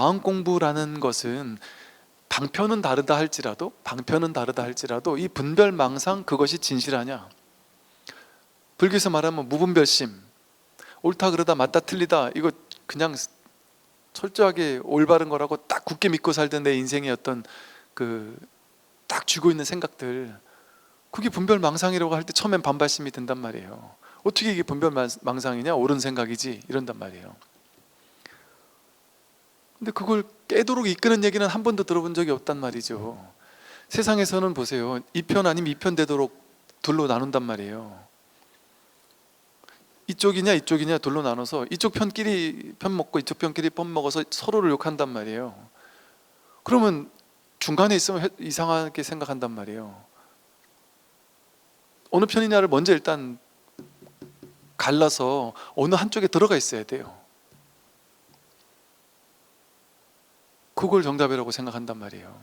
마음 공부라는 것은 방편은 다르다 할지라도 이 분별망상, 그것이 진실하냐? 불교에서 말하면 무분별심, 옳다 그러다 맞다 틀리다, 이거 그냥 철저하게 올바른 거라고 딱 굳게 믿고 살던 내 인생의 어떤 딱 쥐고 있는 생각들, 그게 분별망상이라고 할 때 처음엔 반발심이 든단 말이에요. 어떻게 이게 분별망상이냐? 옳은 생각이지, 이런단 말이에요. 근데 그걸 깨도록 이끄는 얘기는 한 번도 들어본 적이 없단 말이죠. 세상에서는 보세요, 이 편 아니면 이 편 되도록 둘로 나눈단 말이에요. 이쪽이냐 둘로 나눠서 이쪽 편끼리 편 먹고 이쪽 편끼리 편 먹어서 서로를 욕한단 말이에요. 그러면 중간에 있으면 이상하게 생각한단 말이에요. 어느 편이냐를 먼저 일단 갈라서 어느 한쪽에 들어가 있어야 돼요. 그걸 정답이라고 생각한단 말이에요.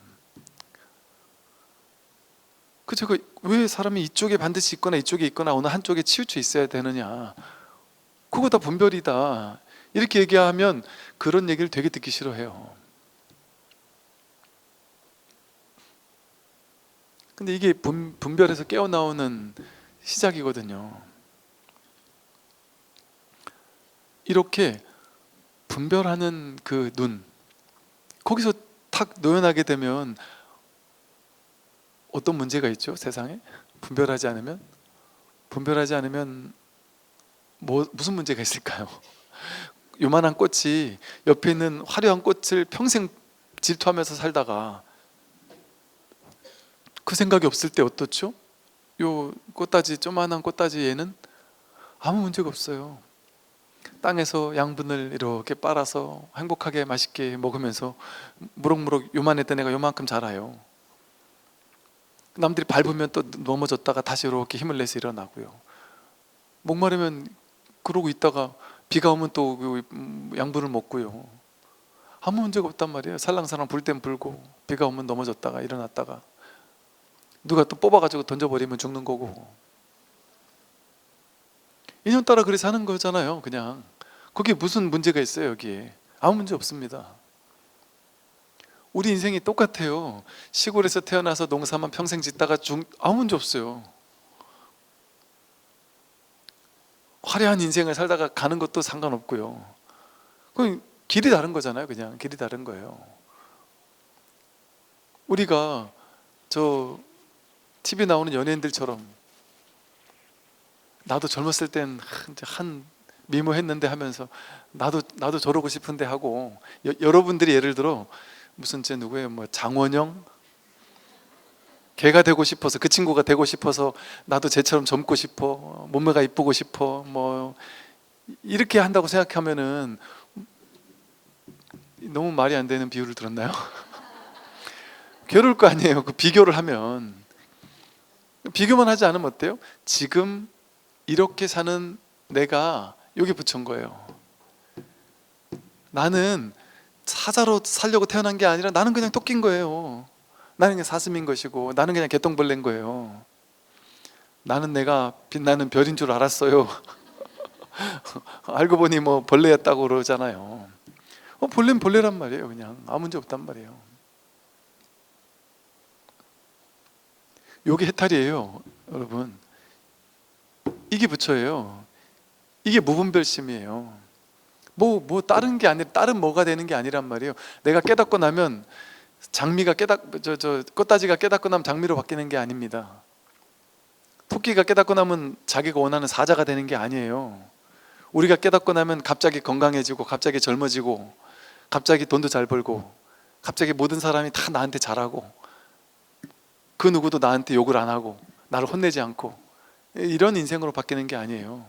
그쵸? 왜 사람이 이쪽에 반드시 있거나 이쪽에 있거나 어느 한쪽에 치우쳐 있어야 되느냐? 그거 다 분별이다, 이렇게 얘기하면 그런 얘기를 되게 듣기 싫어해요. 근데 이게 분별에서 깨어나오는 시작이거든요. 이렇게 분별하는 그 눈, 거기서 탁 노연하게 되면 어떤 문제가 있죠? 세상에? 분별하지 않으면 무슨 문제가 있을까요? 요만한 꽃이 옆에 있는 화려한 꽃을 평생 질투하면서 살다가 그 생각이 없을 때 어떻죠? 요 꽃다지, 조만한 꽃다지 얘는 아무 문제가 없어요. 땅에서 양분을 이렇게 빨아서 행복하게 맛있게 먹으면서 무럭무럭 요만했던 애가 요만큼 자라요. 남들이 밟으면 또 넘어졌다가 다시 이렇게 힘을 내서 일어나고요. 목마르면 그러고 있다가 비가 오면 또 양분을 먹고요. 아무 문제가 없단 말이에요. 살랑살랑 불 땐 불고 비가 오면 넘어졌다가 일어났다가 누가 또 뽑아가지고 던져버리면 죽는 거고. 인연따라 그렇게 사는 거잖아요. 그냥 거기에 무슨 문제가 있어요? 여기에 아무 문제 없습니다. 우리 인생이 똑같아요. 시골에서 태어나서 농사만 평생 짓다가 아무 문제 없어요. 화려한 인생을 살다가 가는 것도 상관없고요. 그냥 길이 다른 거잖아요. 그냥 길이 다른 거예요. 우리가 저 TV 나오는 연예인들처럼 나도 젊었을 땐 한 미모했는데 하면서 나도 저러고 싶은데 하고, 여러분들이 예를 들어 무슨 제 누구예요? 뭐 장원영? 걔가 되고 싶어서, 그 친구가 되고 싶어서 나도 쟤처럼 젊고 싶어, 몸매가 이쁘고 싶어, 뭐 이렇게 한다고 생각하면은 너무 말이 안 되는 비유를 들었나요? 괴로울 거 아니에요. 그 비교를 하면. 비교만 하지 않으면 어때요? 지금 이렇게 사는 내가 여기 붙인 거예요. 나는 사자로 살려고 태어난 게 아니라 나는 그냥 토끼인 거예요. 나는 그냥 사슴인 것이고 나는 그냥 개똥벌레인 거예요. 나는 내가 빛나는 별인 줄 알았어요. 알고 보니 뭐 벌레였다고 그러잖아요. 벌레는 벌레란 말이에요. 그냥 아무 문제 없단 말이에요. 요게 해탈이에요, 여러분. 이게 부처예요. 이게 무분별심이에요. 뭐 다른 게 아니라, 다른 뭐가 되는 게 아니란 말이에요. 내가 깨닫고 나면 장미가 꽃다지가 깨닫고 나면 장미로 바뀌는 게 아닙니다. 토끼가 깨닫고 나면 자기가 원하는 사자가 되는 게 아니에요. 우리가 깨닫고 나면 갑자기 건강해지고 갑자기 젊어지고 갑자기 돈도 잘 벌고 갑자기 모든 사람이 다 나한테 잘하고 그 누구도 나한테 욕을 안 하고 나를 혼내지 않고, 이런 인생으로 바뀌는 게 아니에요.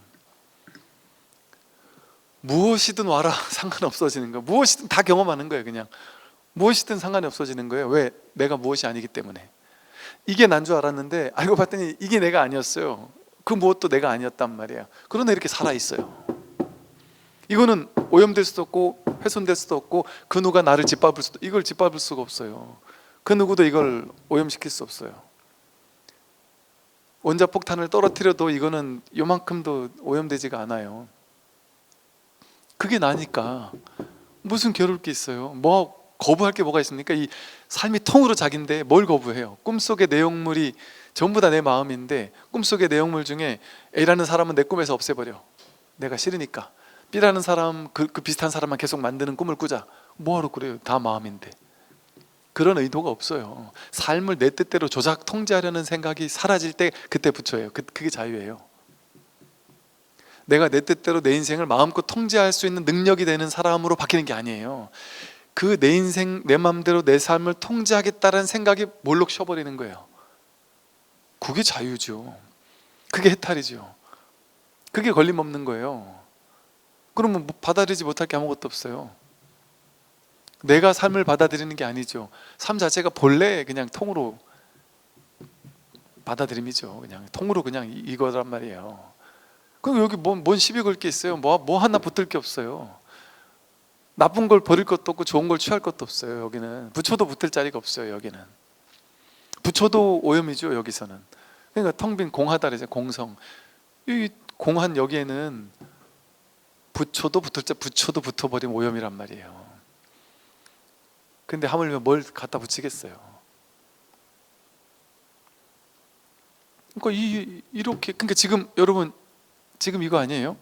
무엇이든 와라 상관없어지는 거예요. 무엇이든 다 경험하는 거예요. 그냥 무엇이든 상관이 없어지는 거예요. 왜? 내가 무엇이 아니기 때문에. 이게 난 줄 알았는데 알고 봤더니 이게 내가 아니었어요. 그 무엇도 내가 아니었단 말이에요. 그러나 이렇게 살아있어요. 이거는 오염될 수도 없고 훼손될 수도 없고 그 누가 나를 이걸 짓밟을 수가 없어요. 그 누구도 이걸 오염시킬 수 없어요. 원자폭탄을 떨어뜨려도 이거는 요만큼도 오염되지가 않아요. 그게 나니까 무슨 괴로울 게 있어요? 뭐 거부할 게 뭐가 있습니까? 이 삶이 통으로 자기인데 뭘 거부해요? 꿈속의 내용물이 전부 다 내 마음인데 꿈속의 내용물 중에 A라는 사람은 내 꿈에서 없애버려. 내가 싫으니까. B라는 사람, 그 비슷한 사람만 계속 만드는 꿈을 꾸자. 뭐하러 그래요? 다 마음인데. 그런 의도가 없어요. 삶을 내 뜻대로 조작 통제하려는 생각이 사라질 때 그때 부처예요. 그게 자유예요. 내가 내 뜻대로 내 인생을 마음껏 통제할 수 있는 능력이 되는 사람으로 바뀌는 게 아니에요. 그 내 인생, 내 마음대로 내 삶을 통제하겠다는 생각이 몰록 쉬어버리는 거예요. 그게 자유죠. 그게 해탈이죠. 그게 걸림없는 거예요. 그러면 뭐 받아들이지 못할 게 아무것도 없어요. 내가 삶을 받아들이는 게 아니죠. 삶 자체가 본래 그냥 통으로 받아들임이죠. 그냥 통으로 그냥 이거란 말이에요. 그럼 여기 뭔 시비 걸 게 있어요? 뭐 하나 붙을 게 없어요. 나쁜 걸 버릴 것도 없고 좋은 걸 취할 것도 없어요. 여기는 부처도 붙을 자리가 없어요. 여기는 부처도 오염이죠. 여기서는. 그러니까 텅 빈 공하다 그러죠. 공성. 이 공한 여기에는 부처도 붙어버린 오염이란 말이에요. 근데 하물며 뭘 갖다 붙이겠어요. 그러니까 그러니까 지금 여러분 지금 이거 아니에요?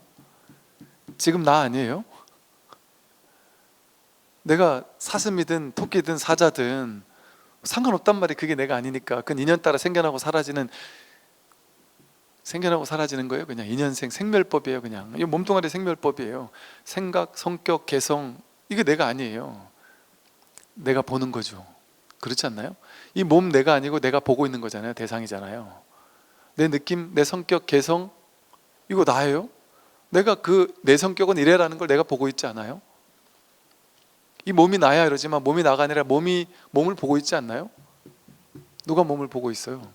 지금 나 아니에요? 내가 사슴이든 토끼든 사자든 상관없단 말이에요. 그게 내가 아니니까. 그건 인연 따라 생겨나고 사라지는 거예요. 그냥 인연생 생멸법이에요. 그냥 이 몸뚱아리 생멸법이에요. 생각, 성격, 개성 이게 내가 아니에요. 내가 보는 거죠. 그렇지 않나요? 이 몸 내가 아니고 내가 보고 있는 거잖아요. 대상이잖아요. 내 느낌, 내 성격, 개성 이거 나예요? 내가 내 성격은 이래라는 걸 내가 보고 있지 않아요? 이 몸이 나야 이러지만 몸이 나가 아니라 몸을 보고 있지 않나요? 누가 몸을 보고 있어요?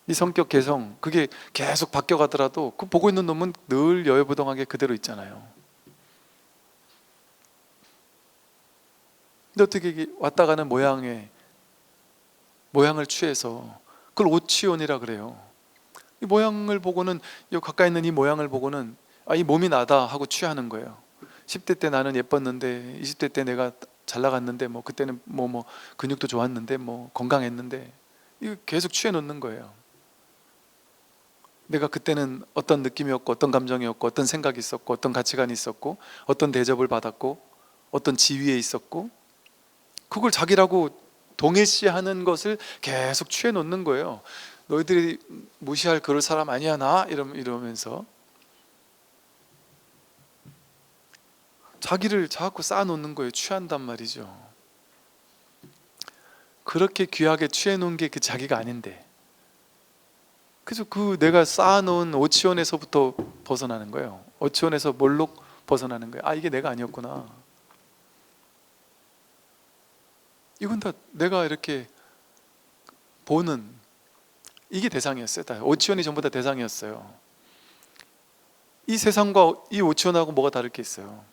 이 성격 개성 그게 계속 바뀌어가더라도 그 보고 있는 놈은 늘 여여부동하게 그대로 있잖아요. 근데 어떻게 이게 왔다 가는 모양을 취해서 그걸 오치온이라 그래요. 이 모양을 보고는 이 가까이 있는 이 모양을 보고는 이 몸이 나다 하고 취하는 거예요. 10대 때 나는 예뻤는데 20대 때 내가 잘 나갔는데 뭐 그때는 뭐 근육도 좋았는데 뭐 건강했는데 이거 계속 취해 놓는 거예요. 내가 그때는 어떤 느낌이었고 어떤 감정이었고 어떤 생각이 있었고 어떤 가치관이 있었고 어떤 대접을 받았고 어떤 지위에 있었고 그걸 자기라고 동일시하는 것을 계속 취해 놓는 거예요. 너희들이 무시할 그럴 사람 아니야 나 이러면서 자기를 자꾸 쌓아놓는 거예요. 취한단 말이죠. 그렇게 귀하게 취해놓은 게 그 자기가 아닌데 그래서 그 내가 쌓아놓은 오치원에서부터 벗어나는 거예요. 오치원에서 몰록 벗어나는 거예요. 이게 내가 아니었구나. 이건 다 내가 이렇게 보는 이게 대상이었어요. 다 오치원이 전부 다 대상이었어요. 이 세상과 이 오치원하고 뭐가 다를 게 있어요?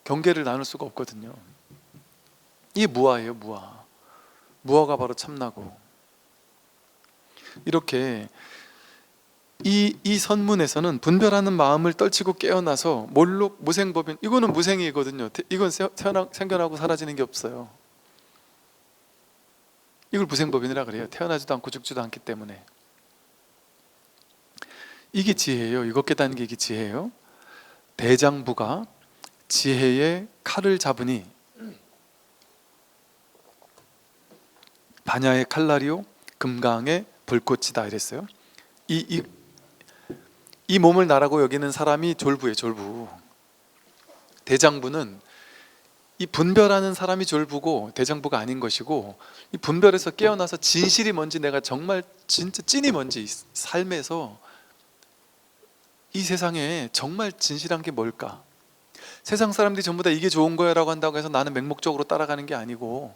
경계를 나눌 수가 없거든요. 이게 무아예요. 무아가 바로 참나고 이렇게 이 선문에서는 분별하는 마음을 떨치고 깨어나서 몰록 무생법인 이거는 무생이거든요. 이건 생겨나고 사라지는 게 없어요. 이걸 무생법인이라 그래요. 태어나지도 않고 죽지도 않기 때문에. 이게 지혜예요. 이것 깨닫는 게 이게 지혜예요. 대장부가 지혜의 칼을 잡으니 반야의 칼날이요 금강의 불꽃이다 이랬어요. 이 몸을 나라고 여기는 사람이 졸부예요. 졸부. 대장부는 이 분별하는 사람이 졸부고 대장부가 아닌 것이고 이 분별에서 깨어나서 진실이 뭔지 내가 정말 진짜 찐이 뭔지 삶에서 이 세상에 정말 진실한 게 뭘까? 세상 사람들이 전부 다 이게 좋은 거야 라고 한다고 해서 나는 맹목적으로 따라가는 게 아니고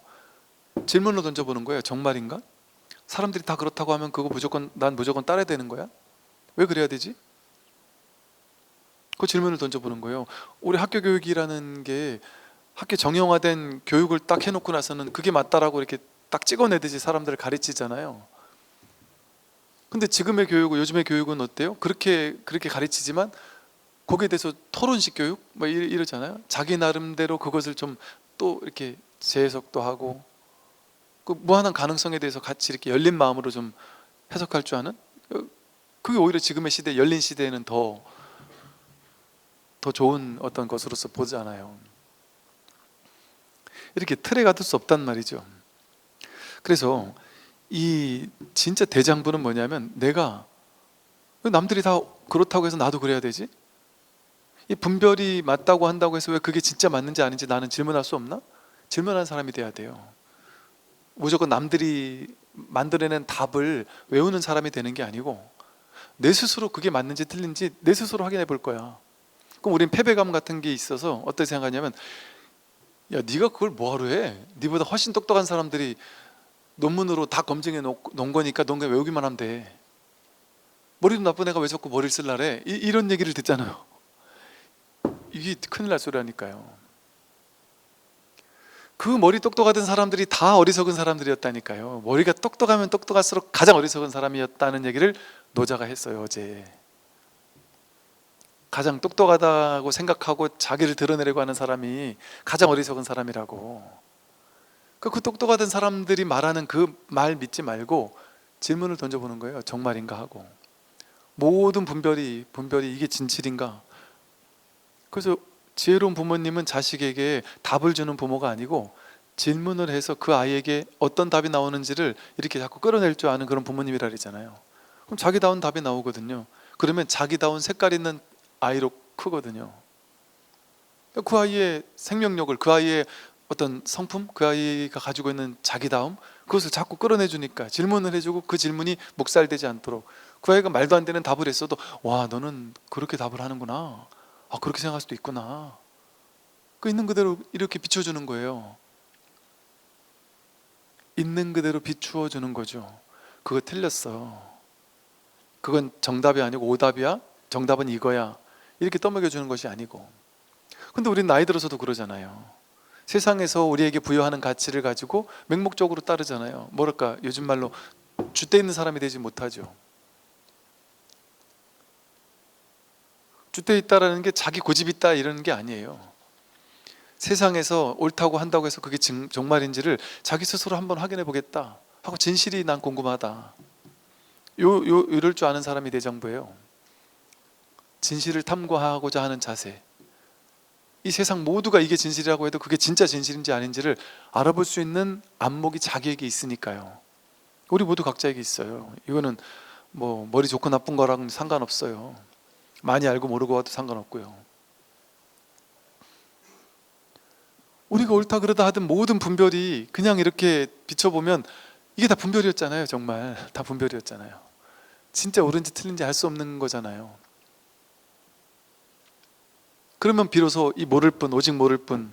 질문으로 던져보는 거예요. 정말인가? 사람들이 다 그렇다고 하면 난 무조건 따라야 되는 거야? 왜 그래야 되지? 그 질문을 던져보는 거예요. 우리 학교 교육이라는 게 학교 정형화된 교육을 딱 해놓고 나서는 그게 맞다라고 이렇게 딱 찍어내듯이 사람들을 가르치잖아요. 근데 지금의 교육은 요즘의 교육은 어때요? 그렇게 가르치지만 거기에 대해서 토론식 교육 뭐 이러잖아요. 자기 나름대로 그것을 좀 또 이렇게 재해석도 하고 그 무한한 가능성에 대해서 같이 이렇게 열린 마음으로 좀 해석할 줄 아는, 그게 오히려 지금의 시대, 열린 시대에는 더 좋은 어떤 것으로서 보잖아요. 이렇게 틀에 가둘 수 없단 말이죠. 그래서 이 진짜 대장부는 뭐냐면, 내가 왜 남들이 다 그렇다고 해서 나도 그래야 되지? 이 분별이 맞다고 한다고 해서 왜 그게 진짜 맞는지 아닌지 나는 질문할 수 없나? 질문하는 사람이 돼야 돼요. 무조건 남들이 만들어낸 답을 외우는 사람이 되는 게 아니고, 내 스스로 그게 맞는지 틀린지 내 스스로 확인해 볼 거야. 그럼 우린 패배감 같은 게 있어서 어떻게 생각하냐면, 야, 네가 그걸 뭐하러 해? 네보다 훨씬 똑똑한 사람들이 논문으로 다 검증해 놓은 거니까 넌 그냥 외우기만 하면 돼. 머리도 나쁜 애가 왜 자꾸 머리를 쓸라래? 이런 얘기를 듣잖아요. 이게 큰일 날 소리라니까요. 그 머리 똑똑하던 사람들이 다 어리석은 사람들이었다니까요. 머리가 똑똑하면 똑똑할수록 가장 어리석은 사람이었다는 얘기를 노자가 했어요, 어제. 가장 똑똑하다고 생각하고 자기를 드러내려고 하는 사람이 가장 어리석은 사람이라고. 그 똑똑하던 사람들이 말하는 그 말 믿지 말고 질문을 던져보는 거예요. 정말인가 하고. 모든 분별이 이게 진실인가? 그래서 지혜로운 부모님은 자식에게 답을 주는 부모가 아니고, 질문을 해서 그 아이에게 어떤 답이 나오는지를 이렇게 자꾸 끌어낼 줄 아는 그런 부모님이라 그러잖아요. 그럼 자기다운 답이 나오거든요. 그러면 자기다운 색깔 있는 아이로 크거든요. 그 아이의 생명력을, 그 아이의 어떤 성품, 그 아이가 가지고 있는 자기다움, 그것을 자꾸 끌어내 주니까, 질문을 해주고 그 질문이 묵살되지 않도록, 그 아이가 말도 안 되는 답을 했어도, 와, 너는 그렇게 답을 하는구나, 아, 그렇게 생각할 수도 있구나, 그 있는 그대로 이렇게 비춰주는 거예요. 있는 그대로 비추어 주는 거죠. 그거 틀렸어, 그건 정답이 아니고 오답이야, 정답은 이거야, 이렇게 떠먹여 주는 것이 아니고. 근데 우린 나이 들어서도 그러잖아요. 세상에서 우리에게 부여하는 가치를 가지고 맹목적으로 따르잖아요. 뭐랄까, 요즘 말로 줏대 있는 사람이 되지 못하죠. 줏대 있다라는 게 자기 고집 있다 이러는 게 아니에요. 세상에서 옳다고 한다고 해서 그게 정말인지를 자기 스스로 한번 확인해 보겠다 하고, 진실이 난 궁금하다, 이럴 줄 아는 사람이 대장부예요. 진실을 탐구하고자 하는 자세. 이 세상 모두가 이게 진실이라고 해도 그게 진짜 진실인지 아닌지를 알아볼 수 있는 안목이 자기에게 있으니까요. 우리 모두 각자에게 있어요. 이거는 뭐 머리 좋고 나쁜 거랑 상관없어요. 많이 알고 모르고 와도 상관없고요. 우리가 옳다 그러다 하던 모든 분별이 그냥 이렇게 비춰보면 이게 다 분별이었잖아요. 정말 다 분별이었잖아요. 진짜 옳은지 틀린지 알 수 없는 거잖아요. 그러면 비로소 이 모를 뿐, 오직 모를 뿐,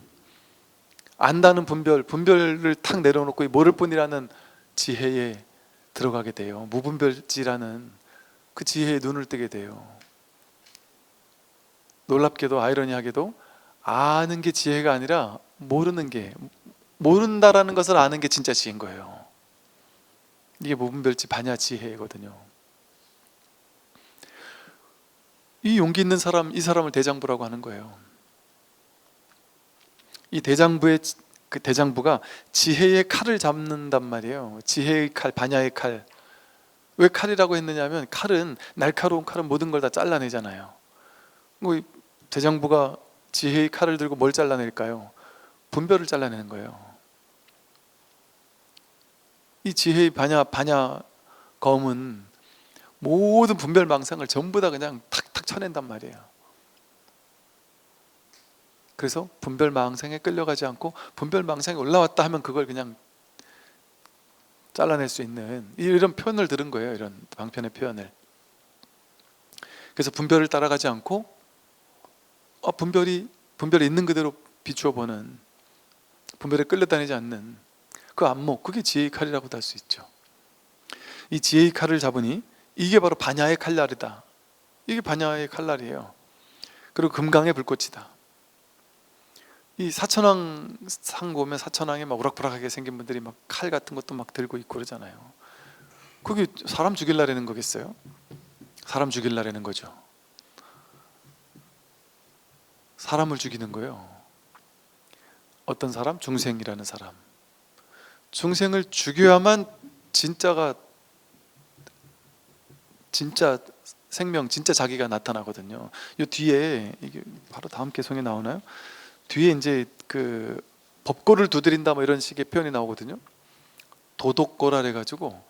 안다는 분별을 탁 내려놓고 이 모를 뿐이라는 지혜에 들어가게 돼요. 무분별지라는 그 지혜에 눈을 뜨게 돼요. 놀랍게도, 아이러니하게도 아는 게 지혜가 아니라 모른다라는 것을 아는 게 진짜 지혜인 거예요. 이게 무분별지 반야 지혜거든요. 이 용기 있는 사람, 이 사람을 대장부라고 하는 거예요. 이 그 대장부가 지혜의 칼을 잡는단 말이에요. 지혜의 칼, 반야의 칼. 왜 칼이라고 했느냐면, 날카로운 칼은 모든 걸 다 잘라내잖아요. 뭐 대장부가 지혜의 칼을 들고 뭘 잘라낼까요? 분별을 잘라내는 거예요. 이 지혜의 반야 검은 모든 분별망상을 전부 다 그냥 탁탁 쳐낸단 말이에요. 그래서 분별망상에 끌려가지 않고, 분별망상이 올라왔다 하면 그걸 그냥 잘라낼 수 있는 이런 표현을 들은 거예요. 이런 방편의 표현을. 그래서 분별을 따라가지 않고 분별이 있는 그대로 비추어 보는, 분별에 끌려다니지 않는 그 안목, 그게 지혜의 칼이라고도 할 수 있죠. 이 지혜의 칼을 잡으니 이게 바로 반야의 칼날이다. 이게 반야의 칼날이에요. 그리고 금강의 불꽃이다. 이 사천왕 상 보면 사천왕에 막 우락부락하게 생긴 분들이 막 칼 같은 것도 막 들고 있고 그러잖아요. 그게 사람 죽일라는 거겠어요? 사람 죽일라는 거죠. 사람을 죽이는 거예요. 어떤 사람? 중생이라는 사람. 중생을 죽여야만 진짜 생명, 진짜 자기가 나타나거든요. 이 뒤에, 이게 바로 다음 개성에 나오나요? 뒤에 이제 그 법고를 두드린다 뭐 이런 식의 표현이 나오거든요. 도덕고라 해가지고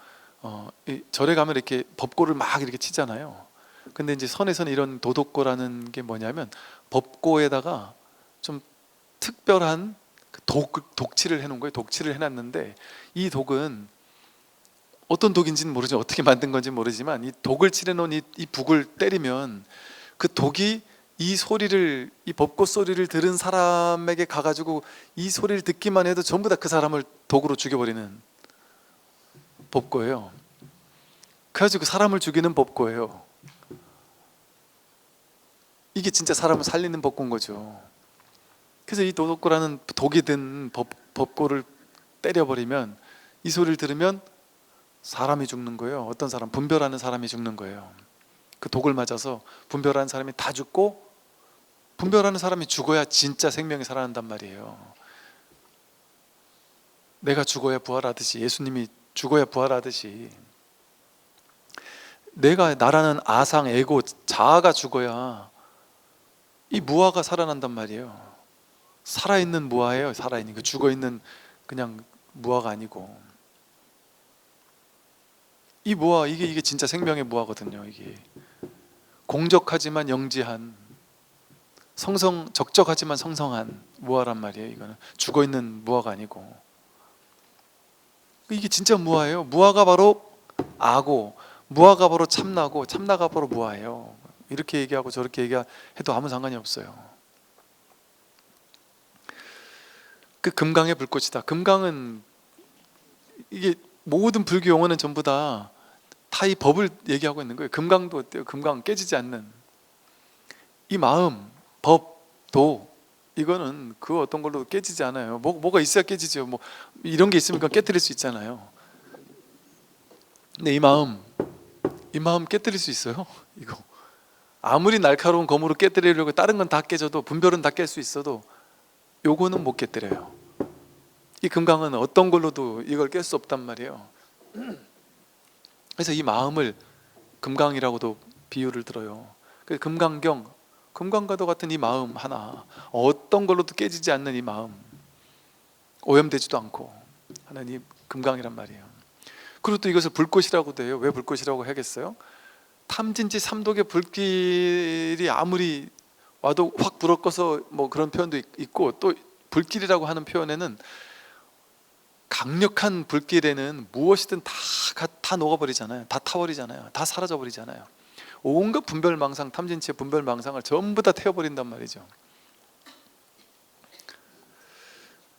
이 절에 가면 이렇게 법고를 막 이렇게 치잖아요. 근데 이제 선에서는 이런 도덕고라는 게 뭐냐면 법고에다가 좀 특별한 그 독칠을 해놓은 거예요. 독칠을 해놨는데 이 독은 어떤 독인지는 모르지만, 어떻게 만든 건지 모르지만, 이 독을 칠해놓은 이 북을 때리면 그 독이 이 법고 소리를 들은 사람에게 가가지고 이 소리를 듣기만 해도 전부 다 그 사람을 독으로 죽여버리는 법고예요. 그래가지고 사람을 죽이는 법고예요. 이게 진짜 사람을 살리는 법고인 거죠. 그래서 이 도덕고라는 독이 든 법고를 때려버리면, 이 소리를 들으면 사람이 죽는 거예요. 어떤 사람, 분별하는 사람이 죽는 거예요. 그 독을 맞아서 분별하는 사람이 다 죽고, 분별하는 사람이 죽어야 진짜 생명이 살아난단 말이에요. 내가 죽어야 부활하듯이, 예수님이 죽어야 부활하듯이, 나라는 아상, 에고, 자아가 죽어야 이 무아가 살아난단 말이에요. 살아있는 무아예요. 살아있는, 그 죽어있는 그냥 무아가 아니고, 이 무아, 이게 진짜 생명의 무아거든요. 이게 공적하지만 영지한, 적적하지만 성성한 무아란 말이에요. 이거는 죽어있는 무아가 아니고, 이게 진짜 무아예요. 무아가 바로 아고, 무아가 바로 참나고, 참나가 바로 무아예요. 이렇게 얘기하고 저렇게 얘기해도 아무 상관이 없어요. 그 금강의 불꽃이다. 금강은, 이게 모든 불교 용어는 전부 다 이 법을 얘기하고 있는 거예요. 금강도 어때요? 금강, 깨지지 않는 이 마음, 법, 도, 이거는 그 어떤 걸로 깨지지 않아요. 뭐가 있어야 깨지죠. 뭐 이런 게 있으면 깨뜨릴 수 있잖아요. 근데 이 마음 깨뜨릴 수 있어요? 이거 아무리 날카로운 검으로 깨뜨리려고 다른 건 다 깨져도, 분별은 다 깰 수 있어도 요거는 못 깨뜨려요. 이 금강은 어떤 걸로도 이걸 깰 수 없단 말이에요. 그래서 이 마음을 금강이라고도 비유를 들어요. 그래서 금강과도 같은 이 마음 하나, 어떤 걸로도 깨지지 않는 이 마음, 오염되지도 않고 하는 이 금강이란 말이에요. 그리고 또 이것을 불꽃이라고도 해요. 왜 불꽃이라고 하겠어요? 탐진치 삼독의 불길이 아무리 와도 확 불어꺼서 뭐 그런 표현도 있고, 또 불길이라고 하는 표현에는, 강력한 불길에는 무엇이든 다 녹아버리잖아요. 다 타버리잖아요. 다 사라져버리잖아요. 온갖 분별망상, 탐진치의 분별망상을 전부 다 태워버린단 말이죠.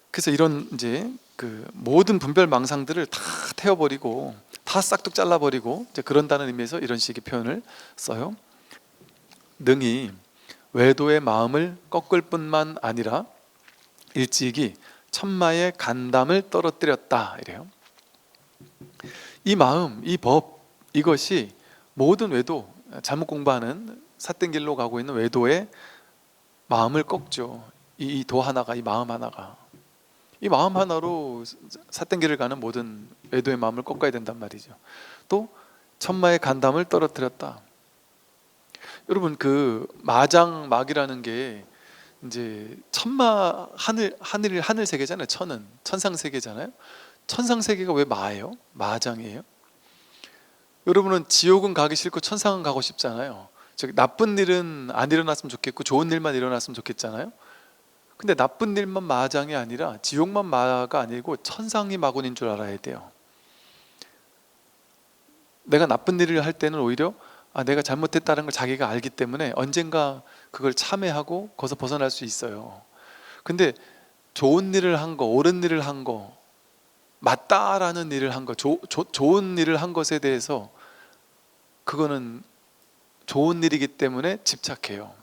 그래서 이런 이제 그 모든 분별망상들을 다 태워버리고, 다 싹둑 잘라버리고, 이제 그런다는 의미에서 이런 식의 표현을 써요. 능히 외도의 마음을 꺾을 뿐만 아니라 일찍이 천마의 간담을 떨어뜨렸다, 이래요. 이 마음, 이 법, 이것이 모든 외도, 잘못 공부하는 삿된 길로 가고 있는 외도의 마음을 꺾죠. 이 도 하나가, 이 마음 하나가, 이 마음 하나로 삿된 길을 가는 모든 외도의 마음을 꺾어야 된단 말이죠. 또 천마의 간담을 떨어뜨렸다. 여러분, 그 마장막이라는 게 이제 천마, 하늘 세계잖아요. 천은 천상 세계잖아요. 천상 세계가 왜 마예요? 마장이에요? 여러분은 지옥은 가기 싫고 천상은 가고 싶잖아요. 즉 나쁜 일은 안 일어났으면 좋겠고 좋은 일만 일어났으면 좋겠잖아요. 근데 나쁜 일만 마장이 아니라, 지옥만 마가 아니고 천상이 마군인 줄 알아야 돼요. 내가 나쁜 일을 할 때는 오히려 내가 잘못했다는 걸 자기가 알기 때문에 언젠가 그걸 참회하고 거기서 벗어날 수 있어요. 근데 좋은 일을 한 거, 옳은 일을 한 거, 맞다라는 일을 한 거, 좋은 일을 한 것에 대해서, 그거는 좋은 일이기 때문에 집착해요.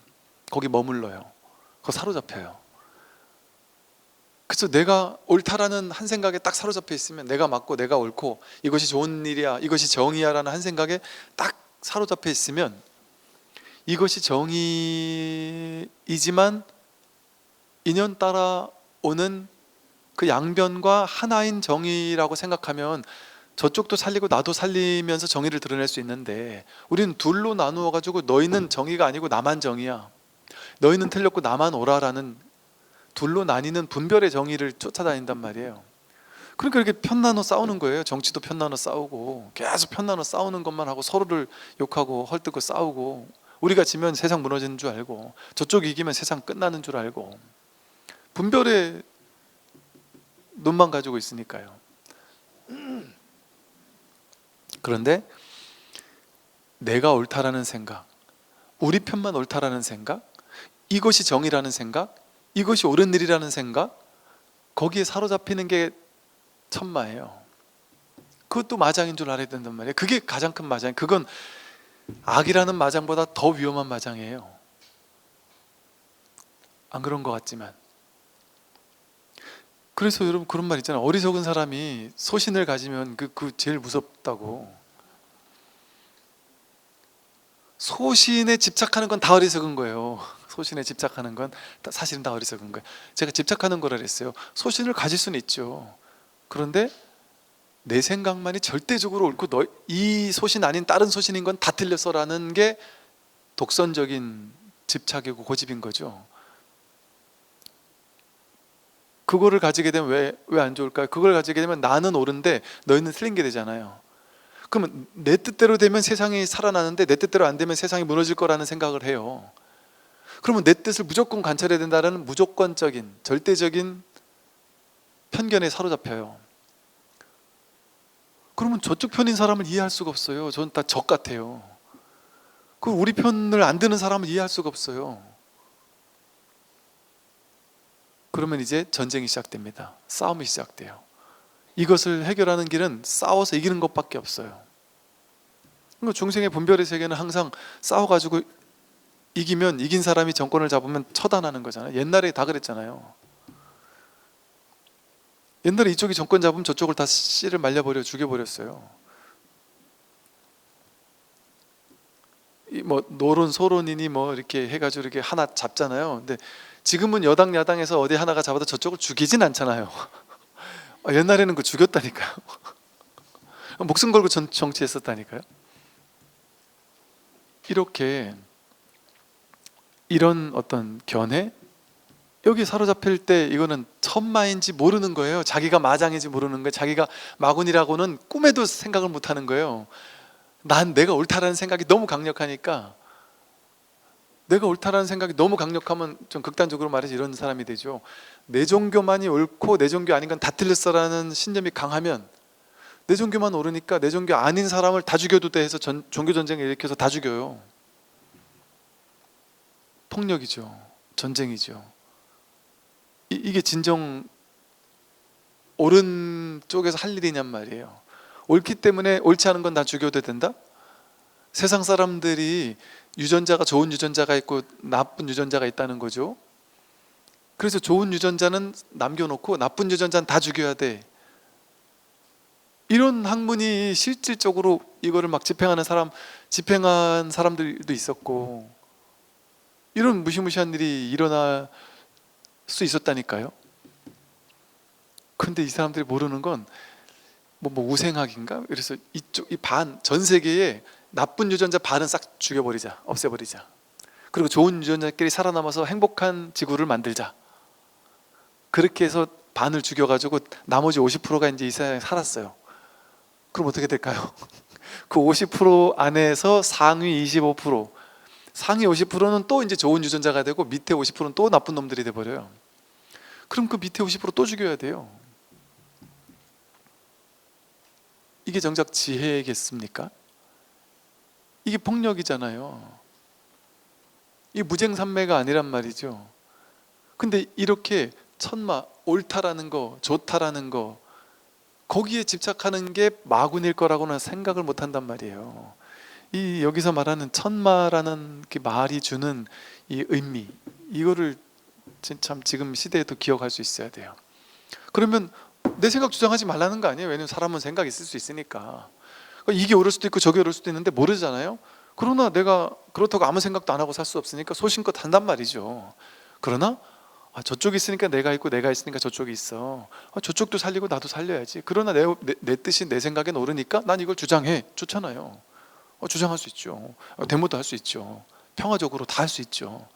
거기 머물러요. 거기 사로잡혀요. 그래서 내가 옳다라는 한 생각에 딱 사로잡혀 있으면, 내가 맞고 내가 옳고 이것이 좋은 일이야, 이것이 정의야 라는 한 생각에 딱 사로잡혀 있으면, 이것이 정의이지만 인연 따라 오는 그 양변과 하나인 정의라고 생각하면 저쪽도 살리고 나도 살리면서 정의를 드러낼 수 있는데, 우리는 둘로 나누어 가지고 너희는 정의가 아니고 나만 정의야, 너희는 틀렸고 나만 옳아라는 둘로 나뉘는 분별의 정의를 쫓아다닌단 말이에요. 그러니까 이렇게 편나눠 싸우는 거예요. 정치도 편나눠 싸우고 계속 편나눠 싸우는 것만 하고 서로를 욕하고 헐뜯고 싸우고, 우리가 지면 세상 무너지는 줄 알고 저쪽이 이기면 세상 끝나는 줄 알고 분별의 눈만 가지고 있으니까요. 그런데 내가 옳다라는 생각, 우리 편만 옳다라는 생각, 이것이 정의라는 생각, 이것이 옳은 일이라는 생각, 거기에 사로잡히는 게 천마예요. 그것도 마장인 줄 알아야 된단 말이에요. 그게 가장 큰 마장. 그건 악이라는 마장보다 더 위험한 마장이에요. 안 그런 것 같지만. 그래서 여러분 그런 말 있잖아요. 어리석은 사람이 소신을 가지면 그 제일 무섭다고. 소신에 집착하는 건 다 어리석은 거예요. 소신에 집착하는 건 사실은 다 어리석은 거예요. 제가 집착하는 거라 그랬어요. 소신을 가질 수는 있죠. 그런데 내 생각만이 절대적으로 옳고 이 소신 아닌 다른 소신인 건 다 틀렸어라는 게 독선적인 집착이고 고집인 거죠. 그거를 가지게 되면 왜 안 좋을까요? 그걸 가지게 되면 나는 옳은데 너희는 틀린 게 되잖아요. 그러면 내 뜻대로 되면 세상이 살아나는데 내 뜻대로 안 되면 세상이 무너질 거라는 생각을 해요. 그러면 내 뜻을 무조건 관철해야 된다는 무조건적인 절대적인 편견에 사로잡혀요. 그러면 저쪽 편인 사람을 이해할 수가 없어요. 저는 다 적 같아요. 그 우리 편을 안 드는 사람을 이해할 수가 없어요. 그러면 이제 전쟁이 시작됩니다. 싸움이 시작돼요. 이것을 해결하는 길은 싸워서 이기는 것밖에 없어요. 그러니까 중생의 분별의 세계는 항상 싸워가지고 이기면, 이긴 사람이 정권을 잡으면 처단하는 거잖아요. 옛날에 다 그랬잖아요. 옛날에 이쪽이 정권 잡으면 저쪽을 다 씨를 말려버려 죽여버렸어요. 뭐 노론 소론이니 뭐 이렇게 해가지고 이렇게 하나 잡잖아요. 근데 지금은 여당 야당에서 어디 하나가 잡아도 저쪽을 죽이진 않잖아요. 옛날에는 그 죽였다니까요. 목숨 걸고 정치했었다니까요. 이렇게 이런 어떤 견해, 여기 사로잡힐 때 이거는 천마인지 모르는 거예요. 자기가 마장인지 모르는 거예요. 자기가 마군이라고는 꿈에도 생각을 못하는 거예요. 난 내가 옳다라는 생각이 너무 강력하니까, 내가 옳다라는 생각이 너무 강력하면 좀 극단적으로 말해서 이런 사람이 되죠. 내 종교만이 옳고 내 종교 아닌 건 다 틀렸어라는 신념이 강하면, 내 종교만 옳으니까 내 종교 아닌 사람을 다 죽여도 돼 해서 종교 전쟁을 일으켜서 다 죽여요. 폭력이죠. 전쟁이죠. 이게 진정 옳은 쪽에서 할 일이냔 말이에요. 옳기 때문에 옳지 않은 건 다 죽여도 된다? 세상 사람들이 유전자가 좋은 유전자가 있고 나쁜 유전자가 있다는 거죠. 그래서 좋은 유전자는 남겨놓고 나쁜 유전자는 다 죽여야 돼. 이런 학문이 실질적으로 이거를 막 집행한 사람들도 있었고, 이런 무시무시한 일이 일어날 수 있었다니까요. 근데 이 사람들이 모르는 건 뭐 우생학인가? 그래서 전 세계에 나쁜 유전자 반은 싹 죽여버리자, 없애버리자. 그리고 좋은 유전자끼리 살아남아서 행복한 지구를 만들자. 그렇게 해서 반을 죽여가지고 나머지 50%가 이제 이 세상에 살았어요. 그럼 어떻게 될까요? 그 50% 안에서 상위 25%, 상위 50%는 또 이제 좋은 유전자가 되고 밑에 50%는 또 나쁜 놈들이 돼버려요. 그럼 그 밑에 50%또 죽여야 돼요. 이게 정작 지혜겠습니까? 이게 폭력이잖아요. 이게 무쟁산매가 아니란 말이죠. 근데 이렇게 천마, 옳다라는 거, 좋다라는 거, 거기에 집착하는 게 마군일 거라고는 생각을 못 한단 말이에요. 이 여기서 말하는 천마라는 그 말이 주는 이 의미, 이거를 참 지금 시대에도 기억할 수 있어야 돼요. 그러면 내 생각 주장하지 말라는 거 아니에요. 왜냐면 사람은 생각이 있을 수 있으니까. 이게 옳을 수도 있고 저게 옳을 수도 있는데 모르잖아요. 그러나 내가 그렇다고 아무 생각도 안 하고 살 수 없으니까 소신껏 한단 말이죠. 그러나 저쪽이 있으니까 내가 있고 내가 있으니까 저쪽이 있어. 저쪽도 살리고 나도 살려야지. 그러나 내 뜻이 내 생각엔 옳으니까 난 이걸 주장해. 좋잖아요. 주장할 수 있죠. 데모도 할 수 있죠. 평화적으로 다 할 수 있죠.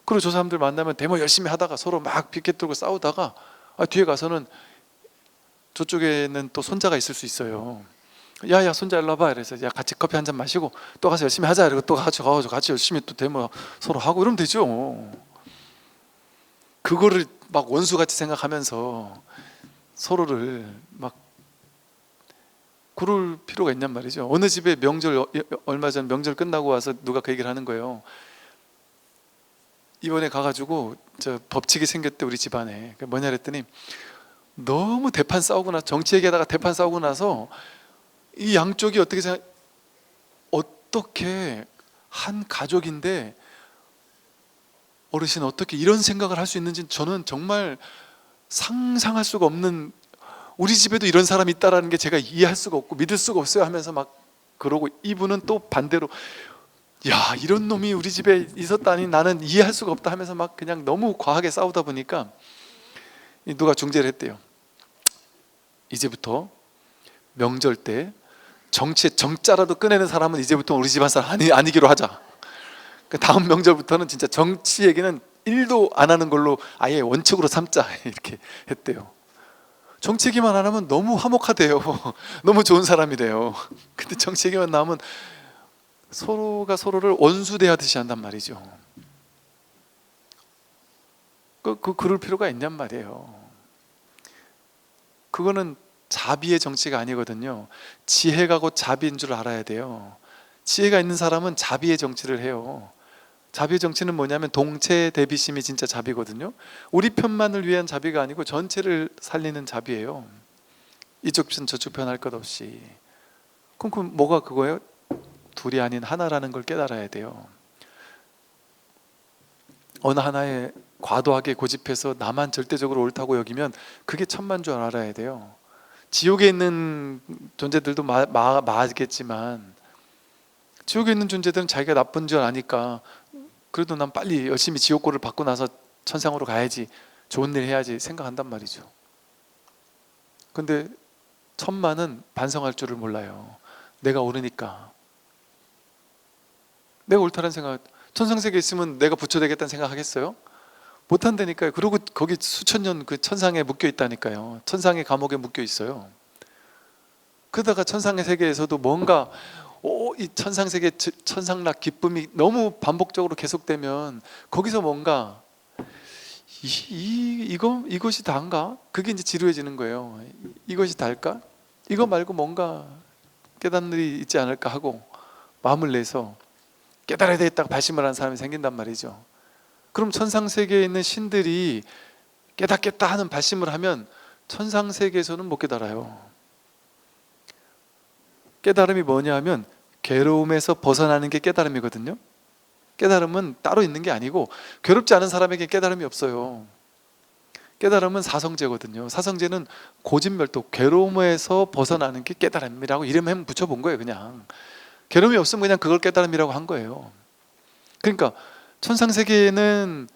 그리고 저 사람들 만나면 데모 열심히 하다가 서로 막 피켓 들고 싸우다가 뒤에 가서는 저쪽에는 또 손자가 있을 수 있어요. 야야 손자 일로 와봐. 그래서 야 같이 커피 한 잔 마시고 또 가서 열심히 하자. 그리고 또 같이 가서 같이 열심히 또 데모 서로 하고 이러면 되죠. 그거를 막 원수같이 생각하면서 서로를 막 그럴 필요가 있냔 말이죠. 어느 집에 명절 얼마 전 명절 끝나고 와서 누가 그 얘기를 하는 거예요. 이번에 가가지고 저 법칙이 생겼대 우리 집안에. 뭐냐 그랬더니 너무 대판 싸우고 나서 정치 얘기하다가 대판 싸우고 나서 이 양쪽이 어떻게 한 가족인데 어르신 어떻게 이런 생각을 할 수 있는지 저는 정말 상상할 수가 없는, 우리 집에도 이런 사람이 있다라는 게 제가 이해할 수가 없고 믿을 수가 없어요 하면서 막 그러고, 이분은 또 반대로 야 이런 놈이 우리 집에 있었다니 나는 이해할 수가 없다 하면서 막 그냥 너무 과하게 싸우다 보니까 누가 중재를 했대요. 이제부터 명절 때 정치에 정자라도 꺼내는 사람은 이제부터 우리 집안 사람 아니기로 하자. 그 다음 명절부터는 진짜 정치 얘기는 1도 안 하는 걸로 아예 원칙으로 삼자 이렇게 했대요. 정치 얘기만 안 하면 너무 화목하대요. 너무 좋은 사람이래요. 근데 정치 얘기만 나오면 서로가 서로를 원수 대하듯이 한단 말이죠. 그럴 필요가 있냔 말이에요. 그거는 자비의 정치가 아니거든요. 지혜가 곧 자비인 줄 알아야 돼요. 지혜가 있는 사람은 자비의 정치를 해요. 자비의 정치는 뭐냐면 동체 대비심이 진짜 자비거든요. 우리 편만을 위한 자비가 아니고 전체를 살리는 자비예요. 이쪽 편 저쪽 편 할 것 없이. 그럼 뭐가 그거예요? 둘이 아닌 하나라는 걸 깨달아야 돼요. 어느 하나에 과도하게 고집해서 나만 절대적으로 옳다고 여기면 그게 천만 줄 알아야 돼요. 지옥에 있는 존재들도 맞겠지만 지옥에 있는 존재들은 자기가 나쁜 줄 아니까 그래도 난 빨리 열심히 지옥고를 받고 나서 천상으로 가야지, 좋은 일 해야지 생각한단 말이죠. 근데 천만은 반성할 줄을 몰라요. 내가 옳으니까, 내가 옳다는 생각, 천상세계에 있으면 내가 부처 되겠다는 생각 하겠어요? 못한다니까요. 그리고 거기 수천 년 그 천상에 묶여 있다니까요. 천상의 감옥에 묶여 있어요. 그러다가 천상의 세계에서도 뭔가 이 천상세계 천상락 기쁨이 너무 반복적으로 계속되면 거기서 뭔가 이것이 다인가? 그게 이제 지루해지는 거예요. 이것이 다일까? 이거 말고 뭔가 깨닫는 일이 있지 않을까 하고 마음을 내서 깨달아야 되겠다고 발심을 하는 사람이 생긴단 말이죠. 그럼 천상세계에 있는 신들이 깨닫겠다 하는 발심을 하면 천상세계에서는 못 깨달아요. 깨달음이 뭐냐 하면 괴로움에서 벗어나는 게 깨달음이거든요. 깨달음은 따로 있는 게 아니고 괴롭지 않은 사람에게 깨달음이 없어요. 깨달음은 사성제거든요. 사성제는 고진멸도, 괴로움에서 벗어나는 게 깨달음이라고 이름을 붙여본 거예요. 그냥 괴로움이 없으면 그냥 그걸 깨달음이라고 한 거예요. 그러니까 천상세계에는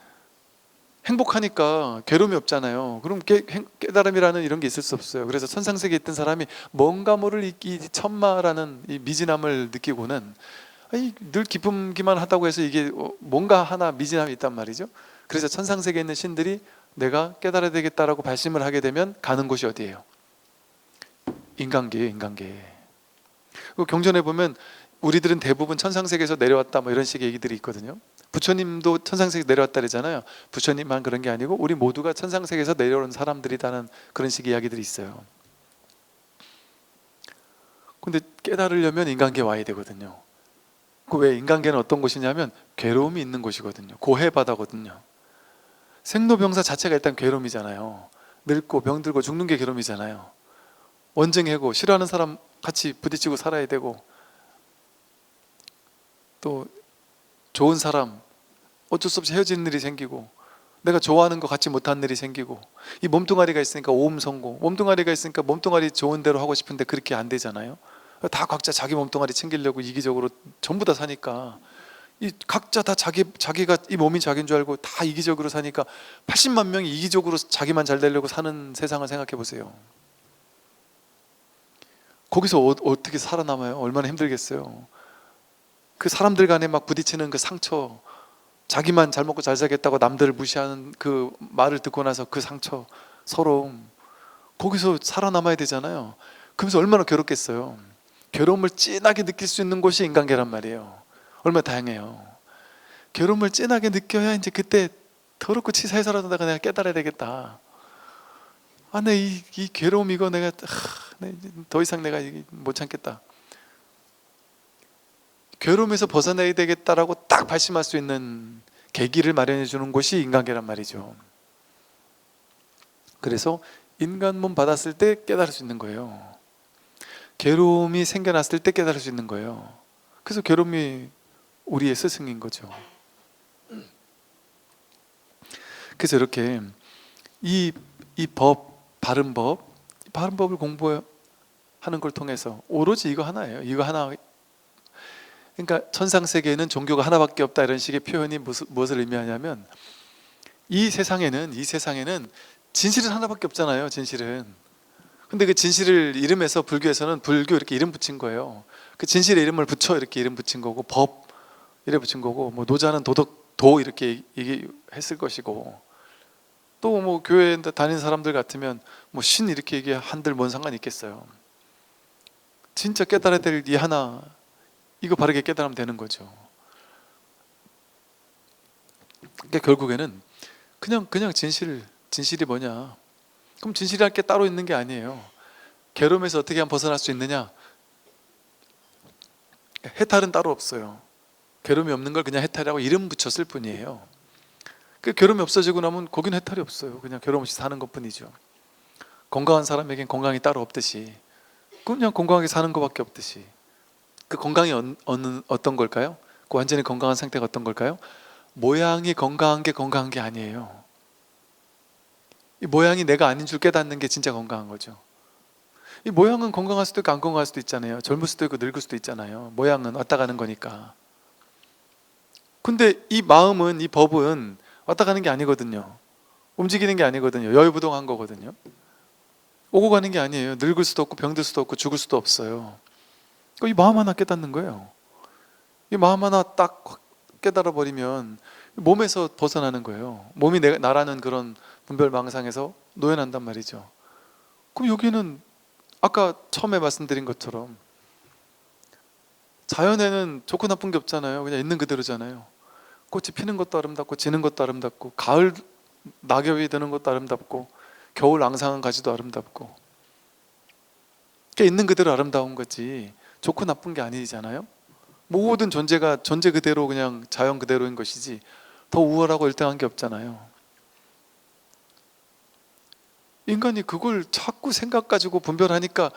행복하니까 괴로움이 없잖아요. 그럼 깨달음이라는 이런 게 있을 수 없어요. 그래서 천상세계에 있던 사람이 뭔가 모를 이 천마라는 이 미진함을 느끼고는 늘 기쁨기만 하다고 해서 이게 뭔가 하나 미진함이 있단 말이죠. 그래서 천상세계에 있는 신들이 내가 깨달아야 되겠다라고 발심을 하게 되면 가는 곳이 어디예요? 인간계예요. 인간계. 경전에 보면 우리들은 대부분 천상세계에서 내려왔다 뭐 이런 식의 얘기들이 있거든요. 부처님도 천상세계 내려왔다 그러잖아요. 부처님만 그런 게 아니고 우리 모두가 천상세계에서 내려온 사람들이라는 그런 식의 이야기들이 있어요. 근데 깨달으려면 인간계 와야 되거든요. 왜 인간계는 어떤 곳이냐면 괴로움이 있는 곳이거든요. 고해바다거든요. 생로병사 자체가 일단 괴로움이잖아요. 늙고 병들고 죽는 게 괴로움이잖아요. 원증해고 싫어하는 사람 같이 부딪히고 살아야 되고, 또 좋은 사람 어쩔 수 없이 헤어지는 일이 생기고, 내가 좋아하는 거 갖지 못한 일이 생기고, 이 몸뚱아리가 있으니까 오음성고, 몸뚱아리가 있으니까 몸뚱아리 좋은 대로 하고 싶은데 그렇게 안 되잖아요. 다 각자 자기 몸뚱아리 챙기려고 이기적으로 전부 다 사니까 이 각자 다 자기가 이 몸이 자기인 줄 알고 다 이기적으로 사니까 80만 명이 이기적으로 자기만 잘 되려고 사는 세상을 생각해 보세요. 거기서 어떻게 살아남아요? 얼마나 힘들겠어요. 그 사람들 간에 막 부딪히는 그 상처, 자기만 잘 먹고 잘 살겠다고 남들을 무시하는 그 말을 듣고 나서 그 상처, 서러움, 거기서 살아남아야 되잖아요. 그러면서 얼마나 괴롭겠어요. 괴로움을 진하게 느낄 수 있는 곳이 인간계란 말이에요. 얼마나 다양해요. 괴로움을 진하게 느껴야 이제 그때 더럽고 치사해서라도 내가 깨달아야 되겠다. 아, 이 괴로움 이거 내가 더 이상 내가 못 참겠다. 괴로움에서 벗어나야 되겠다라고 딱 발심할 수 있는 계기를 마련해 주는 곳이 인간계란 말이죠. 그래서 인간 몸 받았을 때 깨달을 수 있는 거예요. 괴로움이 생겨났을 때 깨달을 수 있는 거예요. 그래서 괴로움이 우리의 스승인 거죠. 그래서 이렇게 이 바른 법을 공부하는 걸 통해서 오로지 이거 하나예요. 이거 하나. 그러니까 천상 세계에는 종교가 하나밖에 없다 이런 식의 표현이 무엇을 의미하냐면 이 세상에는 진실은 하나밖에 없잖아요. 진실은. 근데 그 진실을 이름해서 불교에서는 불교 이렇게 이름 붙인 거예요. 그 진실의 이름을 붙여 이렇게 이름 붙인 거고, 법 이래 붙인 거고, 뭐 노자는 도 이렇게 했을 것이고, 또 뭐 교회 다니는 사람들 같으면 뭐 신 이렇게 한들 뭔 상관이 있겠어요. 진짜 깨달아야 될 이 하나, 이거 바르게 깨달으면 되는 거죠. 그러니까 결국에는 그냥 진실이 뭐냐? 그럼 진실이랄 게 따로 있는 게 아니에요. 괴로움에서 어떻게 하면 벗어날 수 있느냐? 해탈은 따로 없어요. 괴로움이 없는 걸 그냥 해탈이라고 이름 붙였을 뿐이에요. 그 괴로움이 없어지고 나면 거기는 해탈이 없어요. 그냥 괴로움 없이 사는 것뿐이죠. 건강한 사람에겐 건강이 따로 없듯이, 그냥 건강하게 사는 것밖에 없듯이. 그 건강이 어떤 걸까요? 그 완전히 건강한 상태가 어떤 걸까요? 모양이 건강한 게 아니에요. 이 모양이 내가 아닌 줄 깨닫는 게 진짜 건강한 거죠. 이 모양은 건강할 수도 있고 안 건강할 수도 있잖아요. 젊을 수도 있고 늙을 수도 있잖아요. 모양은 왔다 가는 거니까. 근데 이 마음은, 이 법은 왔다 가는 게 아니거든요. 움직이는 게 아니거든요. 여유부동한 거거든요. 오고 가는 게 아니에요. 늙을 수도 없고 병들 수도 없고 죽을 수도 없어요. 이 마음 하나 깨닫는 거예요. 이 마음 하나 딱 깨달아 버리면 몸에서 벗어나는 거예요. 몸이 나라는 그런 분별망상에서 노연한단 말이죠. 그럼 여기는 아까 처음에 말씀드린 것처럼 자연에는 좋고 나쁜 게 없잖아요. 그냥 있는 그대로잖아요. 꽃이 피는 것도 아름답고 지는 것도 아름답고, 가을 낙엽이 드는 것도 아름답고, 겨울 앙상한 가지도 아름답고, 그러니까 있는 그대로 아름다운 거지 좋고 나쁜 게 아니잖아요. 모든 존재가 존재 그대로 그냥 자연 그대로인 것이지 더 우월하고 일등한 게 없잖아요. 인간이 그걸 자꾸 생각 가지고 분별하니까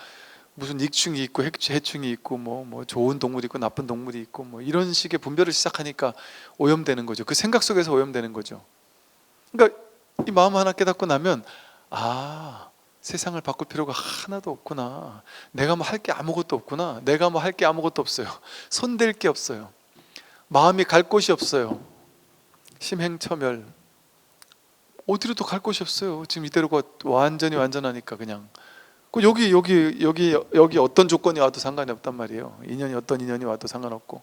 무슨 익충이 있고 해충이 있고 뭐 좋은 동물이 있고 나쁜 동물이 있고 뭐 이런 식의 분별을 시작하니까 오염되는 거죠. 그 생각 속에서 오염되는 거죠. 그러니까 이 마음 하나 깨닫고 나면, 아, 세상을 바꿀 필요가 하나도 없구나. 내가 뭐 할 게 아무것도 없구나. 내가 뭐 할 게 아무것도 없어요. 손댈 게 없어요. 마음이 갈 곳이 없어요. 심행처멸, 어디로도 갈 곳이 없어요. 지금 이대로가 완전하니까 그냥 여기 어떤 조건이 와도 상관이 없단 말이에요. 어떤 인연이 와도 상관없고,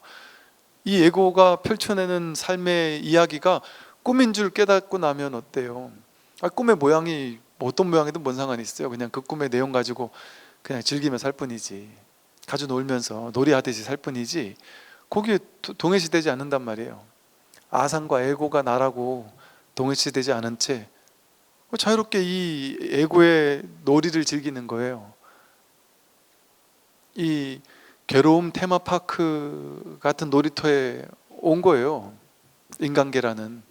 이 에고가 펼쳐내는 삶의 이야기가 꿈인 줄 깨닫고 나면 어때요? 꿈의 모양이 어떤 모양이든 뭔 상관이 있어요. 그냥 그 꿈의 내용 가지고 그냥 즐기며 살 뿐이지, 가져 놀면서 놀이하듯이 살 뿐이지, 거기에 동해시되지 않는단 말이에요. 아상과 에고가 나라고 동해시되지 않은 채 자유롭게 이 에고의 놀이를 즐기는 거예요. 이 괴로움 테마파크 같은 놀이터에 온 거예요. 인간계라는.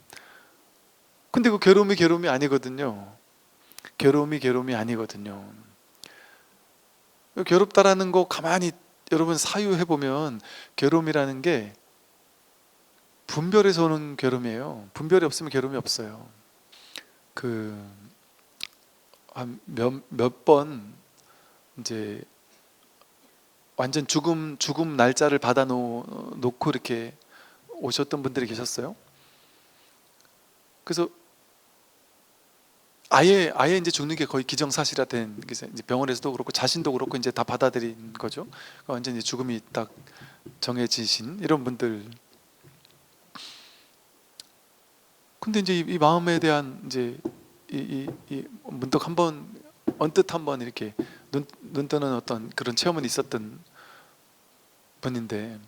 근데 그 괴로움이 아니거든요. 괴로움이 아니거든요. 괴롭다라는 거 가만히 여러분 사유해보면, 괴로움이라는 게 분별에서 오는 괴로움이에요. 분별이 없으면 괴로움이 없어요. 몇 번 이제 완전 죽음 날짜를 받아 놓고 이렇게 오셨던 분들이 계셨어요. 그래서 아예 이제 죽는 게 거의 기정사실화된, 이제 병원에서도 그렇고 자신도 그렇고 이제 다 받아들인 거죠. 완전히 죽음이 딱 정해지신 이런 분들. 근데 이제 이 마음에 대한 이제 이 문득 한번 언뜻 한번 이렇게 눈 뜨는 어떤 그런 체험은 있었던 분인데,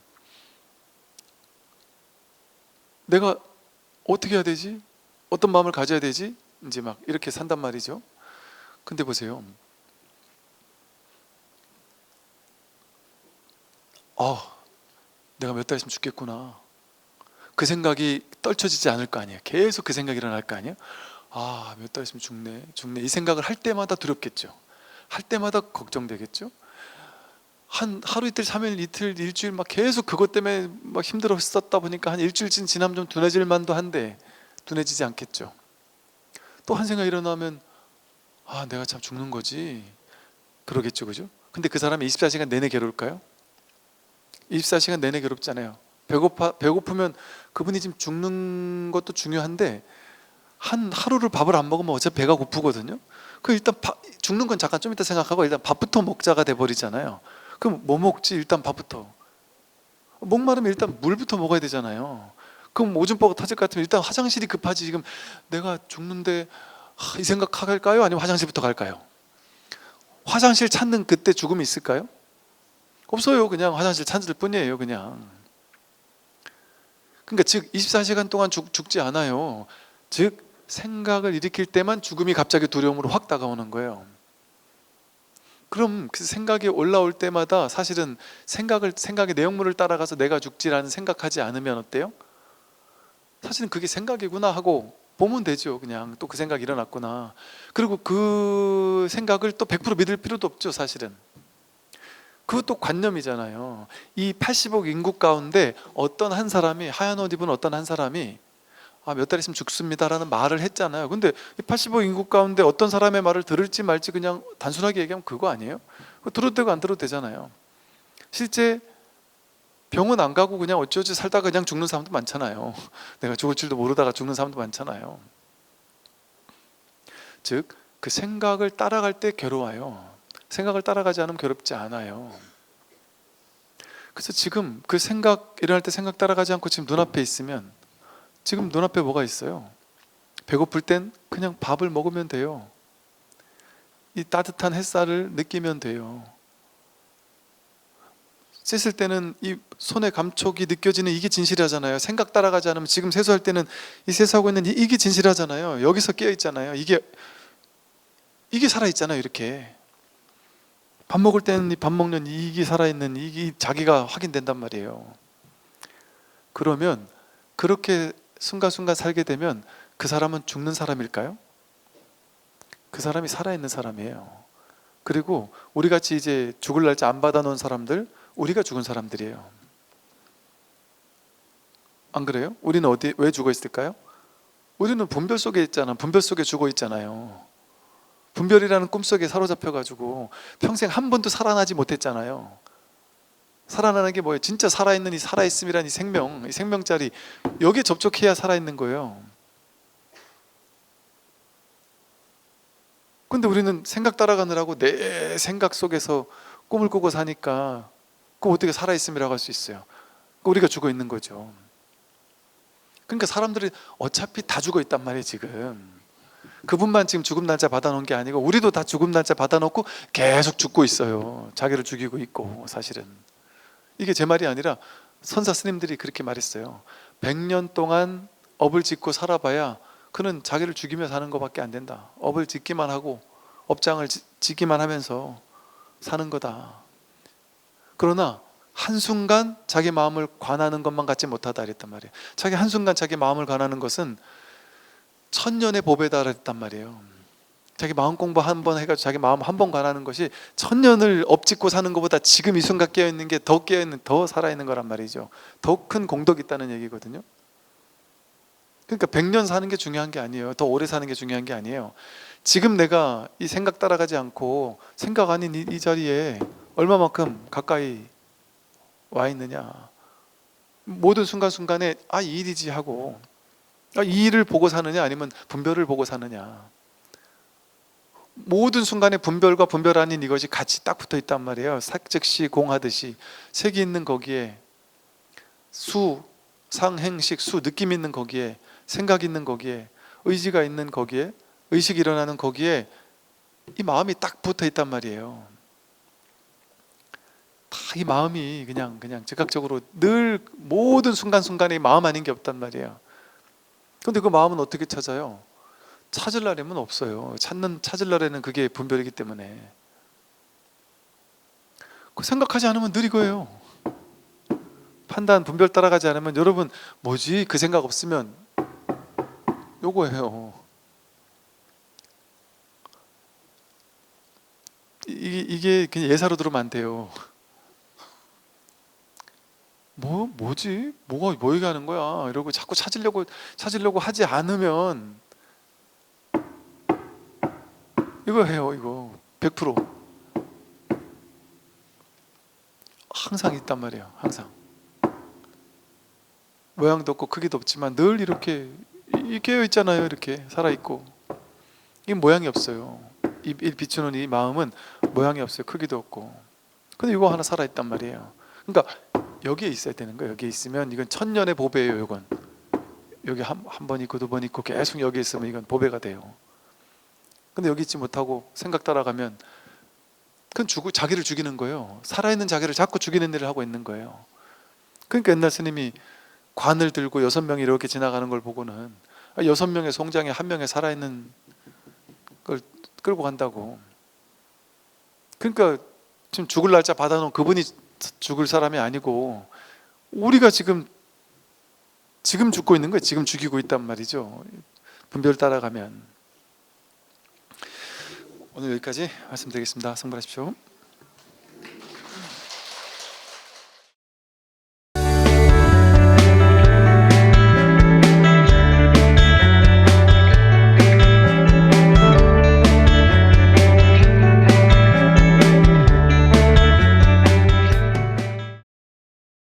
내가 어떻게 해야 되지? 어떤 마음을 가져야 되지? 이제 막 이렇게 산단 말이죠. 근데 보세요. 내가 몇 달 있으면 죽겠구나. 그 생각이 떨쳐지지 않을 거 아니에요. 계속 그 생각이 일어날 거 아니에요. 몇 달 있으면 죽네. 이 생각을 할 때마다 두렵겠죠. 할 때마다 걱정되겠죠. 한 하루 이틀, 3일, 이틀, 일주일 막 계속 그것 때문에 막 힘들었었다 보니까 한 일주일쯤 지나면 좀 둔해질 만도 한데 둔해지지 않겠죠. 또 한 생각이 일어나면 내가 참 죽는 거지, 그러겠죠. 그죠? 근데 그 사람이 24시간 내내 괴로울까요? 24시간 내내 괴롭잖아요. 배고프면 그분이 지금 죽는 것도 중요한데 한 하루를 밥을 안 먹으면 어차피 배가 고프거든요. 그 일단 죽는 건 잠깐 좀 이따 생각하고 일단 밥부터 먹자가 돼버리잖아요. 그럼 뭐 먹지? 일단 밥부터. 목마르면 일단 물부터 먹어야 되잖아요. 그럼 오줌버거 터질 것 같으면 일단 화장실이 급하지. 지금 내가 죽는데 이 생각할까요? 아니면 화장실부터 갈까요? 화장실 찾는 그때 죽음이 있을까요? 없어요. 그냥 화장실 찾을 뿐이에요. 그냥. 그러니까 즉 24시간 동안 죽지 않아요. 즉 생각을 일으킬 때만 죽음이 갑자기 두려움으로 확 다가오는 거예요. 그럼 그 생각이 올라올 때마다 사실은 생각의 내용물을 따라가서 내가 죽지라는 생각하지 않으면 어때요? 사실은 그게 생각이구나 하고 보면 되죠. 그냥 또 그 생각이 일어났구나. 그리고 그 생각을 또 100% 믿을 필요도 없죠. 사실은 그것도 관념이잖아요. 이 80억 인구 가운데 어떤 한 사람이, 하얀 옷 입은 어떤 한 사람이 몇 달 있으면 죽습니다라는 말을 했잖아요. 근데 이 80억 인구 가운데 어떤 사람의 말을 들을지 말지 그냥 단순하게 얘기하면 그거 아니에요? 들어도 되고 안 들어도 되잖아요. 실제 병원 안 가고 그냥 어쩌지 살다가 그냥 죽는 사람도 많잖아요. 내가 죽을 줄도 모르다가 죽는 사람도 많잖아요. 즉 그 생각을 따라갈 때 괴로워요. 생각을 따라가지 않으면 괴롭지 않아요. 그래서 지금 그 생각 일어날 때 생각 따라가지 않고 지금 눈앞에 있으면, 지금 눈앞에 뭐가 있어요? 배고플 땐 그냥 밥을 먹으면 돼요. 이 따뜻한 햇살을 느끼면 돼요. 씻을 때는 이 손의 감촉이 느껴지는 이게 진실하잖아요. 생각 따라가지 않으면, 지금 세수할 때는 이 세수하고 있는 이게 진실하잖아요. 여기서 깨어 있잖아요. 이게 살아있잖아요. 이렇게 밥 먹을 때는 밥 먹는 이게 살아있는 이게 자기가 확인된단 말이에요. 그러면 그렇게 순간순간 살게 되면 그 사람은 죽는 사람일까요? 그 사람이 살아있는 사람이에요. 그리고 우리같이 이제 죽을 날짜 안 받아놓은 사람들, 우리가 죽은 사람들이에요. 안 그래요? 우리는 왜 죽어 있을까요? 우리는 분별 속에 있잖아. 분별 속에 죽어 있잖아요. 분별이라는 꿈속에 사로잡혀가지고 평생 한 번도 살아나지 못했잖아요. 살아나는 게 뭐예요? 진짜 살아있는 이 살아있음이란 이 생명짜리, 여기에 접촉해야 살아있는 거예요. 근데 우리는 생각 따라가느라고 내 생각 속에서 꿈을 꾸고 사니까 그거 어떻게 살아있음이라고 할 수 있어요? 우리가 죽어 있는 거죠. 그러니까 사람들이 어차피 다 죽어 있단 말이에요. 지금 그분만 지금 죽음 날짜 받아놓은 게 아니고 우리도 다 죽음 날짜 받아놓고 계속 죽고 있어요. 자기를 죽이고 있고. 사실은 이게 제 말이 아니라 선사 스님들이 그렇게 말했어요. 100년 동안 업을 짓고 살아봐야 그는 자기를 죽이며 사는 것밖에 안 된다. 업을 짓기만 하고 업장을 짓기만 하면서 사는 거다. 그러나 한순간 자기 마음을 관하는 것만 갖지 못하다 그랬단 말이에요. 자기 한순간 자기 마음을 관하는 것은 천년의 법에 달했단 말이에요. 자기 마음 공부 한 번 해가지고 자기 마음 한 번 관하는 것이 천년을 업짓고 사는 것보다 지금 이 순간 깨어있는 게 더 깨어있는, 더 살아있는 거란 말이죠. 더 큰 공덕이 있다는 얘기거든요. 그러니까 100년 사는 게 중요한 게 아니에요. 더 오래 사는 게 중요한 게 아니에요. 지금 내가 이 생각 따라가지 않고 생각 아닌 이 자리에 얼마만큼 가까이 와 있느냐. 모든 순간순간에 이 일이지 하고, 이 일을 보고 사느냐 아니면 분별을 보고 사느냐. 모든 순간에 분별과 분별 아닌 이것이 같이 딱 붙어 있단 말이에요. 색즉시 공하듯이 색이 있는 거기에 수, 상행식, 수, 느낌 있는 거기에, 생각 있는 거기에, 의지가 있는 거기에, 의식이 일어나는 거기에 이 마음이 딱 붙어 있단 말이에요. 다 이 마음이 그냥 즉각적으로 늘 모든 순간순간에 이 마음 아닌 게 없단 말이에요. 근데 그 마음은 어떻게 찾아요? 찾으려면 없어요. 찾으려면 그게 분별이기 때문에. 그 생각하지 않으면 늘 이거예요. 판단, 분별 따라가지 않으면, 여러분 뭐지? 그 생각 없으면 요거예요. 이게 그냥 예사로 들으면 안 돼요. 뭐지? 뭐 얘기하는 거야? 이러고 자꾸 찾으려고 하지 않으면 이거예요. 이거 100% 항상 있단 말이에요. 항상 모양도 없고 크기도 없지만 늘 이렇게 깨어 있잖아요. 이렇게 살아 있고, 이 모양이 없어요. 이 비추는 이 마음은 모양이 없어요. 크기도 없고. 근데 이거 하나 살아 있단 말이에요. 그러니까 여기에 있어야 되는 거예요. 여기에 있으면 이건 천년의 보배예요. 이건 여기 한 번 있고 두 번 있고 계속 여기 있으면 이건 보배가 돼요. 근데 여기 있지 못하고 생각 따라가면 그건 자기를 죽이는 거예요. 살아있는 자기를 자꾸 죽이는 일을 하고 있는 거예요. 그러니까 옛날 스님이 관을 들고 6명이 이렇게 지나가는 걸 보고는 6명의 송장에 한 명의 살아있는 걸 끌고 간다고. 그러니까 지금 죽을 날짜 받아놓은 그분이 죽을 사람이 아니고 우리가 지금 죽고 있는 거예요. 지금 죽이고 있단 말이죠. 분별 따라가면. 오늘 여기까지 말씀드리겠습니다. 성불하십시오.